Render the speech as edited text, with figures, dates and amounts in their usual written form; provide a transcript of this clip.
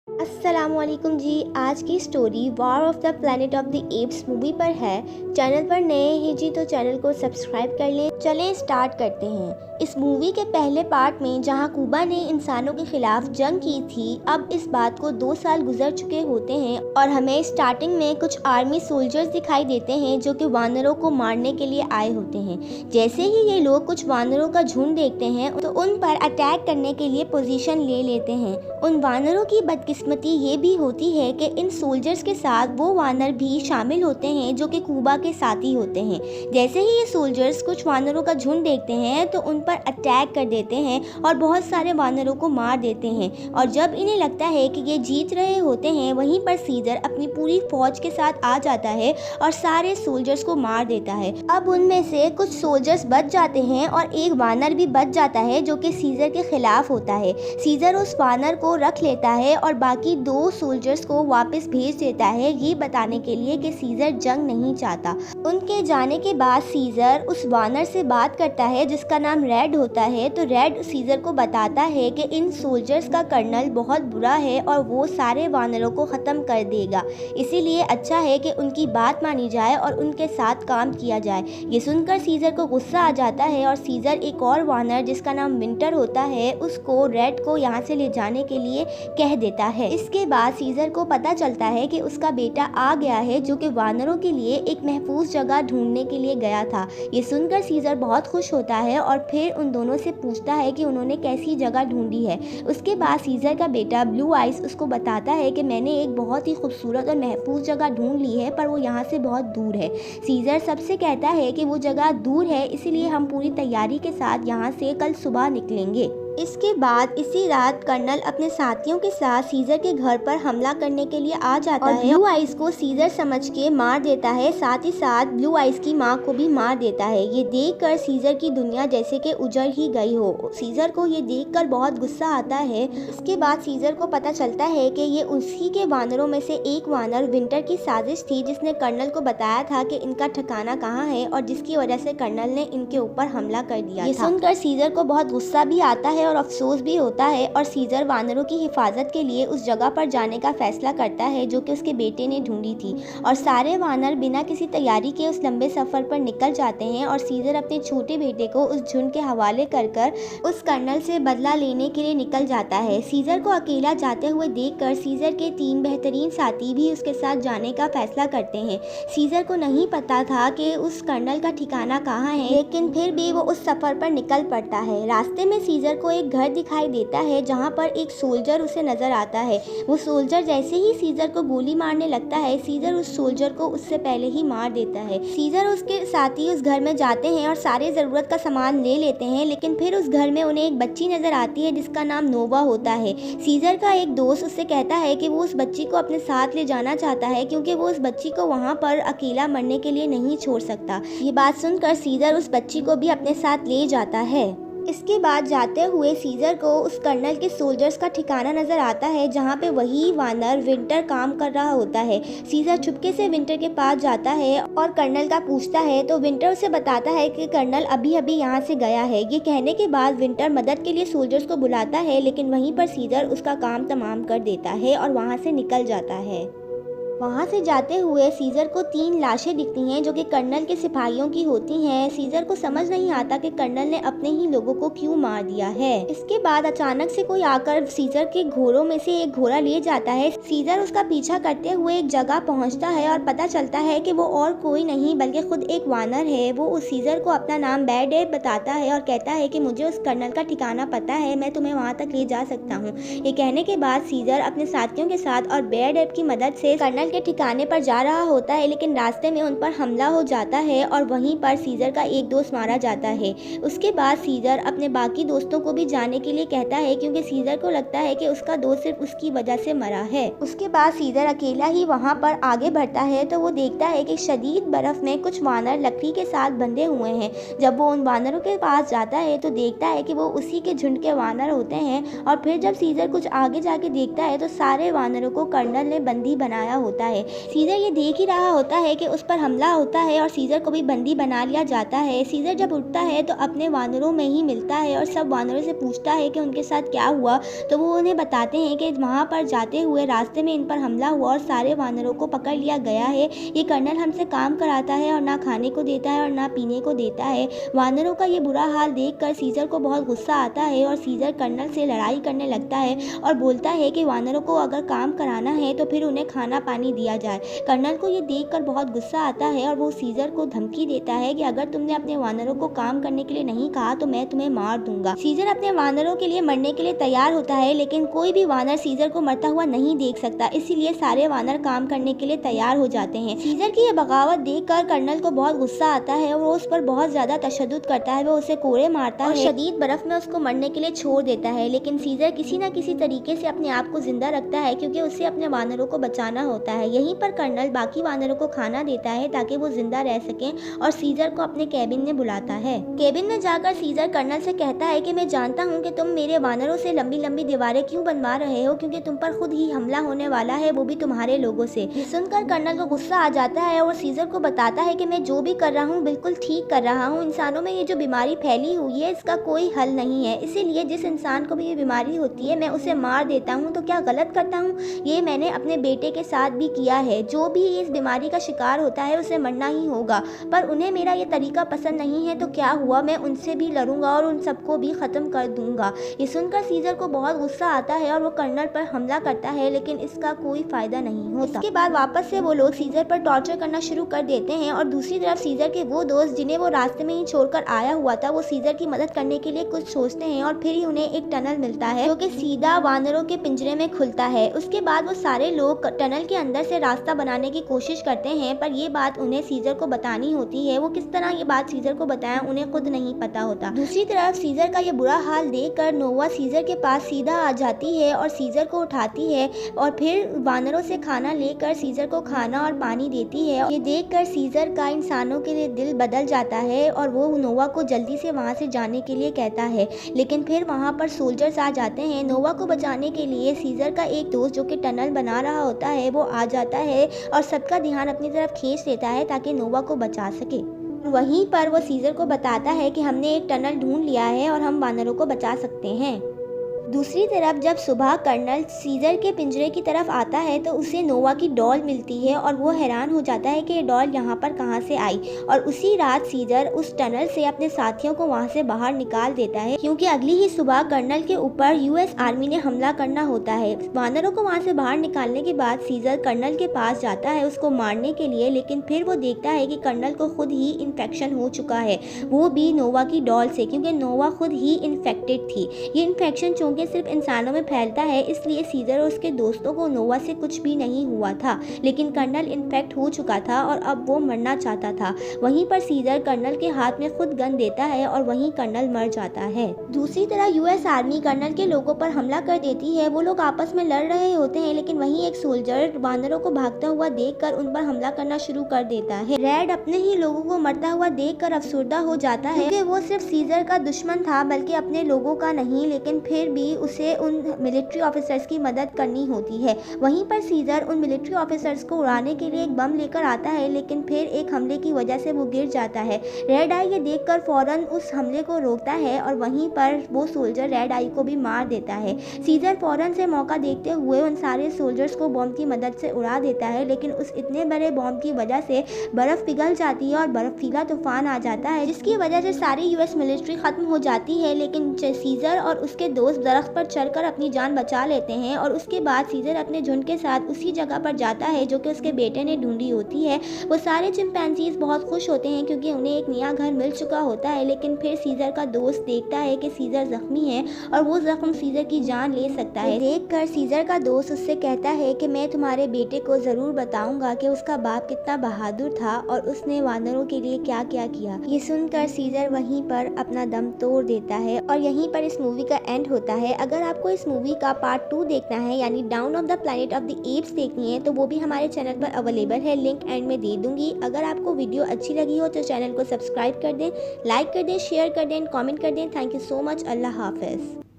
अस्सलामुअलैकुम जी। आज की story war of the planet of the apps movie पर है। चैनल पर नए हैं जी तो चैनल को सब्सक्राइब कर लें। चलें स्टार्ट करते हैं। इस मूवी के पहले पार्ट में जहां कुबा ने इंसानों के खिलाफ जंग की थी, अब इस बात को 2 साल गुजर चुके होते हैं और हमें स्टार्टिंग में कुछ आर्मी सोल्जर्स दिखाई देते हैं जो कि वानरों को मारने के लिए आए होते हैं। जैसे ही ये लोग कुछ वानरों का झुंड देखते हैं तो उन पर अटैक करने के लिए पोजीशन ले लेते हैं। उन वानरों की बदकिस्मती ये भी होती है कि इन सोल्जर्स के साथ वो वानर भी शामिल होते हैं जो कि कुबा के साथी होते हैं। जैसे ही ये सोल्जर्स कुछ वानरों का झुंड देखते हैं तो उन पर अटैक कर देते हैं और बहुत सारे वानरों को मार देते हैं। और जब इन्हें लगता है कि ये जीत रहे होते हैं, वहीं पर सीजर अपनी पूरी फौज के साथ आ जाता है और सारे सोल्जर्स को मार देता है। अब उनमें से कुछ सोल्जर्स बच जाते हैं और एक वानर भी बच जाता है जो कि सीजर के खिलाफ होता है। सीजर उस वानर को रख लेता है और बाकी 2 सोल्जर्स को वापस भेज देता है, ये बताने के लिए कि सीजर जंग नहीं चाहता। उनके जाने के बाद सीजर उस वानर से बात करता है जिसका नाम रेड होता है। तो रेड सीजर को बताता है कि इन सोल्जर्स का कर्नल बहुत बुरा है और वो सारे वानरों को ख़त्म कर देगा, इसीलिए अच्छा है कि उनकी बात मानी जाए और उनके साथ काम किया जाए। ये सुनकर सीजर को गुस्सा आ जाता है और सीजर एक और वानर जिसका नाम विंटर होता है उसको रेड को यहाँ से ले जाने के लिए कह देता है। इसके बाद सीजर को पता चलता है कि उसका बेटा आ गया है जो कि वानरों के लिए एक महफूज जगह ढूंढने के लिए गया था। ये सुनकर सीजर बहुत खुश होता है और फिर उन दोनों से पूछता है कि उन्होंने कैसी जगह ढूंढी है। उसके बाद सीजर का बेटा ब्लू आइस उसको बताता है कि मैंने एक बहुत ही खूबसूरत और महफूज जगह ढूंढ ली है, पर वो यहाँ से बहुत दूर है। सीजर सबसे कहता है कि वो जगह दूर है, इसीलिए हम पूरी तैयारी के साथ यहाँ से कल सुबह निकलेंगे। इसके बाद इसी रात कर्नल अपने साथियों के साथ सीजर के घर पर हमला करने के लिए आ जाता है। ब्लू आइस को सीजर समझ के मार देता है, साथ ही साथ ब्लू आइस की माँ को भी मार देता है। ये देखकर सीजर की दुनिया जैसे कि उजड़ ही गई हो। सीजर को ये देखकर बहुत गुस्सा आता है। इसके बाद सीजर को पता चलता है कि ये उसी के वानरों में से एक वानर विंटर की साजिश थी जिसने कर्नल को बताया था कि इनका ठिकाना कहाँ है और जिसकी वजह से कर्नल ने इनके ऊपर हमला कर दिया। ये सुनकर सीजर को बहुत गुस्सा भी आता है और अफसोस भी होता है और सीजर वानरों की हिफाजत के लिए उस जगह पर जाने का फैसला करता है जो कि उसके बेटे ने ढूंढी थी। और सारे वानर बिना किसी तैयारी के उस लंबे सफर पर निकल जाते हैं और सीजर अपने छोटे बेटे को उस झुंड के हवाले कर उस कर्नल से बदला लेने के लिए निकल जाता है। सीजर को अकेला जाते हुए देखकर सीजर के 3 बेहतरीन साथी भी उसके साथ जाने का फैसला करते हैं। सीजर को नहीं पता था कि उस कर्नल का ठिकाना कहाँ है, लेकिन फिर भी वो उस सफर पर निकल पड़ता है। रास्ते में सीजर को एक घर दिखाई देता है जहां पर एक सोल्जर उसे नजर आता है। वो सोल्जर जैसे ही सीजर को गोली मारने लगता है, सीजर उस सोल्जर को उससे पहले ही मार देता है। सीजर उसके साथी उस घर में जाते हैं और सारे जरूरत का सामान ले लेते हैं, लेकिन फिर उस घर में उन्हें एक बच्ची नजर आती है जिसका नाम नोवा होता है। सीजर का एक दोस्त उससे कहता है कि वो उस बच्ची को अपने साथ ले जाना चाहता है क्योंकि वो उस बच्ची को वहाँ पर अकेला मरने के लिए नहीं छोड़ सकता। ये बात सुनकर सीजर उस बच्ची को भी अपने साथ ले जाता है। इसके बाद जाते हुए सीजर को उस कर्नल के सोल्जर्स का ठिकाना नजर आता है जहां पे वही वानर विंटर काम कर रहा होता है। सीजर चुपके से विंटर के पास जाता है और कर्नल का पूछता है तो विंटर उसे बताता है कि कर्नल अभी अभी यहां से गया है। ये कहने के बाद विंटर मदद के लिए सोल्जर्स को बुलाता है, लेकिन वहीं पर सीजर उसका काम तमाम कर देता है और वहां से निकल जाता है। वहाँ से जाते हुए सीजर को 3 लाशें दिखती हैं जो कि कर्नल के सिपाहियों की होती हैं। सीजर को समझ नहीं आता कि कर्नल ने अपने ही लोगों को क्यों मार दिया है। इसके बाद अचानक से कोई आकर सीजर के घोड़ों में से एक घोड़ा ले जाता है। सीजर उसका पीछा करते हुए एक जगह पहुँचता है और पता चलता है कि वो और कोई नहीं बल्कि खुद एक वानर है। वो उस सीजर को अपना नाम बैड एब बताता है और कहता है कि मुझे उस कर्नल का ठिकाना पता है, मैं तुम्हें वहाँ तक ले जा सकता हूँ। ये कहने के बाद सीजर अपने साथियों के साथ और बैड एब की मदद से कर्नल के ठिकाने पर जा रहा होता है, लेकिन रास्ते में उन पर हमला हो जाता है और वहीं पर सीजर का एक दोस्त मारा जाता है। उसके बाद सीजर अपने बाकी दोस्तों को भी जाने के लिए कहता है क्योंकि सीजर को लगता है कि उसका दोस्त सिर्फ उसकी वजह से मरा है। उसके बाद सीजर अकेला ही वहां पर आगे बढ़ता है तो वो देखता है कि शदीद बर्फ में कुछ वानर लकड़ी के साथ बंधे हुए हैं। जब वो उन वानरों के पास जाता है तो देखता है कि वो उसी के झुंड के वानर होते हैं और फिर जब सीजर कुछ आगे जाके देखता है तो सारे वानरों को कर्नल ने बंदी बनाया होता होता है। सीजर ये देख ही रहा होता है कि उस पर हमला होता है और सीजर को भी बंदी बना लिया जाता है। सीजर जब उठता है तो अपने वानरों में ही मिलता है और सब वानरों से पूछता है कि उनके साथ क्या हुआ, तो वो उन्हें बताते हैं कि वहाँ पर जाते हुए रास्ते में इन पर हमला हुआ और सारे वानरों को पकड़ लिया गया है। ये कर्नल हमसे काम कराता है और ना खाने को देता है और ना पीने को देता है। वानरों का ये बुरा हाल देखकर सीजर को बहुत गुस्सा आता है और सीजर कर्नल से लड़ाई करने लगता है और बोलता है कि वानरों को अगर काम कराना है तो फिर उन्हें खाना पानी दिया जाए। कर्नल को ये देखकर बहुत गुस्सा आता है और वो सीजर को धमकी देता है कि अगर तुमने अपने वानरों को काम करने के लिए नहीं कहा तो मैं तुम्हें मार दूंगा। सीजर अपने वानरों के लिए मरने के लिए तैयार होता है, लेकिन कोई भी वानर सीजर को मरता हुआ नहीं देख सकता, इसीलिए सारे वानर काम करने के लिए तैयार हो जाते हैं। सीजर की ये बगावत देखकर कर्नल को बहुत गुस्सा आता है और वो उस पर बहुत ज्यादा तशद्दुद करता है। वो उसे कोड़े मारता है और शदीद बर्फ में उसको मरने के लिए छोड़ देता है, लेकिन सीजर किसी न किसी तरीके से अपने आप को जिंदा रखता है क्योंकि उसे अपने वानरों को बचाना होता है। यहीं पर कर्नल बाकी वानरों को खाना देता है ताकि वो जिंदा रह सकें और सीजर को अपने केबिन में बुलाता है। केबिन में जाकर सीजर कर्नल से कहता है कि मैं जानता हूँ कि तुम मेरे वानरों से लंबी लंबी दीवारें क्यों बनवा रहे हो, क्योंकि तुम पर खुद ही हमला होने वाला है, वो भी तुम्हारे लोगों से। ये सुनकर कर्नल को गुस्सा आ जाता है और सीजर को बताता है कि मैं जो भी कर रहा हूँ बिल्कुल ठीक कर रहा हूँ। इंसानों में ये जो बीमारी फैली हुई है इसका कोई हल नहीं है, इसीलिए जिस इंसान को भी ये बीमारी होती है मैं उसे मार देता हूँ। तो क्या गलत करता हूँ? ये मैंने अपने बेटे के साथ भी किया है। जो भी इस बीमारी का शिकार होता है उसे मरना ही होगा, पर उन्हें मेरा ये तरीका पसंद नहीं है तो क्या हुआ, मैं उनसे भी लड़ूंगा और उन सबको भी खत्म कर दूंगा। ये सुनकर सीजर को बहुत गुस्सा आता है और वो कर्नल पर हमला करता है, लेकिन इसका कोई फायदा नहीं होता। इसके बाद वापस से वो लोग सीजर पर टॉर्चर करना शुरू कर देते हैं और दूसरी तरफ सीजर के वो दोस्त जिन्हें वो रास्ते में ही छोड़कर आया हुआ था, वो सीजर की मदद करने के लिए कुछ सोचते हैं और फिर ही उन्हें एक टनल मिलता है जो कि सीधा वानरों के पिंजरे में खुलता है। उसके बाद वो सारे लोग टनल के अंदर से रास्ता बनाने की कोशिश करते हैं, पर ये बात उन्हें सीजर को बतानी होती है। वो किस तरह ये बात सीजर को बताएं उन्हें खुद नहीं पता होता। दूसरी तरफ सीजर का ये बुरा हाल देखकर नोवा सीजर के पास सीधा आ जाती है और सीजर को उठाती है और फिर वानरों से खाना लेकर सीजर को खाना और पानी देती है। ये देखकर सीजर का इंसानों के लिए दिल बदल जाता है और वो नोवा को जल्दी से वहाँ से जाने के लिए कहता है, लेकिन फिर वहाँ पर सोल्जर्स आ जाते हैं। नोवा को बचाने के लिए सीजर का एक दोस्त जो कि टनल बना रहा होता है वो आ जाता है और सबका ध्यान अपनी तरफ खींच लेता है ताकि नोवा को बचा सके। वहीं पर वो सीजर को बताता है कि हमने एक टनल ढूंढ लिया है और हम वानरों को बचा सकते हैं। दूसरी तरफ जब सुबह कर्नल सीजर के पिंजरे की तरफ आता है तो उसे नोवा की डॉल मिलती है और वो हैरान हो जाता है कि ये डॉल यहाँ पर कहाँ से आई। और उसी रात सीजर उस टनल से अपने साथियों को वहाँ से बाहर निकाल देता है, क्योंकि अगली ही सुबह कर्नल के ऊपर यूएस आर्मी ने हमला करना होता है। वानरों को वहाँ से बाहर निकालने के बाद सीजर कर्नल के पास जाता है उसको मारने के लिए, लेकिन फिर वो देखता है कि कर्नल को खुद ही इन्फेक्शन हो चुका है, वो भी नोवा की डॉल से, क्योंकि नोवा खुद ही इन्फेक्टेड थी। ये इन्फेक्शन चूंकि सिर्फ इंसानों में फैलता है, इसलिए सीजर और उसके दोस्तों को नोवा से कुछ भी नहीं हुआ था, लेकिन कर्नल इन्फेक्ट हो चुका था और अब वो मरना चाहता था। वहीं पर सीजर कर्नल के हाथ में खुद गन देता है और वहीं कर्नल मर जाता है। दूसरी तरह यूएस आर्मी कर्नल के लोगों पर हमला कर देती है। वो लोग आपस में लड़ रहे होते हैं, लेकिन वहीं एक सोल्जर वानरों को भागता हुआ देखकर उन पर हमला करना शुरू कर देता है। रेड अपने ही लोगों को मरता हुआ देखकर अफसरदा हो जाता है, क्योंकि वो सिर्फ सीजर का दुश्मन था बल्कि अपने लोगों का नहीं, लेकिन फिर भी उसे उन मिलिट्री ऑफिसर्स की मदद करनी होती है। वहीं पर सीजर उन मिलिट्री ऑफिसर्स को उड़ाने के लिए एक बम लेकर आता है, लेकिन फिर एक हमले की वजह से वो गिर जाता है। रेड आई ये देखकर फौरन उस हमले को रोकता है और वहीं पर वो सोल्जर रेड आई को भी मार देता है। सीजर फौरन से मौका देखते हुए उन सारे सोल्जर्स को बम की मदद से उड़ा देता है, लेकिन उस इतने बड़े बम की वजह से बर्फ पिघल जाती है और बर्फीला तूफान आ जाता है, जिसकी वजह से सारी यूएस मिलिट्री खत्म हो जाती है। लेकिन सीजर और उसके दोस्त दरख्त पर चढ़कर अपनी जान बचा लेते हैं और उसके बाद सीजर अपने झुंड के साथ उसी जगह पर जाता है जो कि उसके बेटे ने ढूंढी होती है। वो सारे चिंपैंजीज बहुत खुश होते हैं क्योंकि उन्हें एक नया घर मिल चुका होता है, लेकिन फिर सीजर का दोस्त देखता है कि सीजर जख्मी है और वो जख्म सीजर की जान ले सकता है। देखकर सीजर का दोस्त उससे कहता है कि मैं तुम्हारे बेटे को ज़रूर बताऊंगा कि उसका बाप कितना बहादुर था और उसने वानरों के लिए क्या क्या किया। ये सुनकर सीजर वहीं पर अपना दम तोड़ देता है और यहीं पर इस मूवी का एंड होता है। अगर आपको इस मूवी का पार्ट 2 देखना है यानी down of the planet of the apps देखनी है तो वो भी हमारे चैनल पर अवेलेबल है, लिंक एंड में दे दूंगी। अगर आपको वीडियो अच्छी लगी हो तो चैनल को सब्सक्राइब कर दें, लाइक कर दें, शेयर कर दें, कमेंट कर दें। Thank you so much. अल्लाह हाफिज़।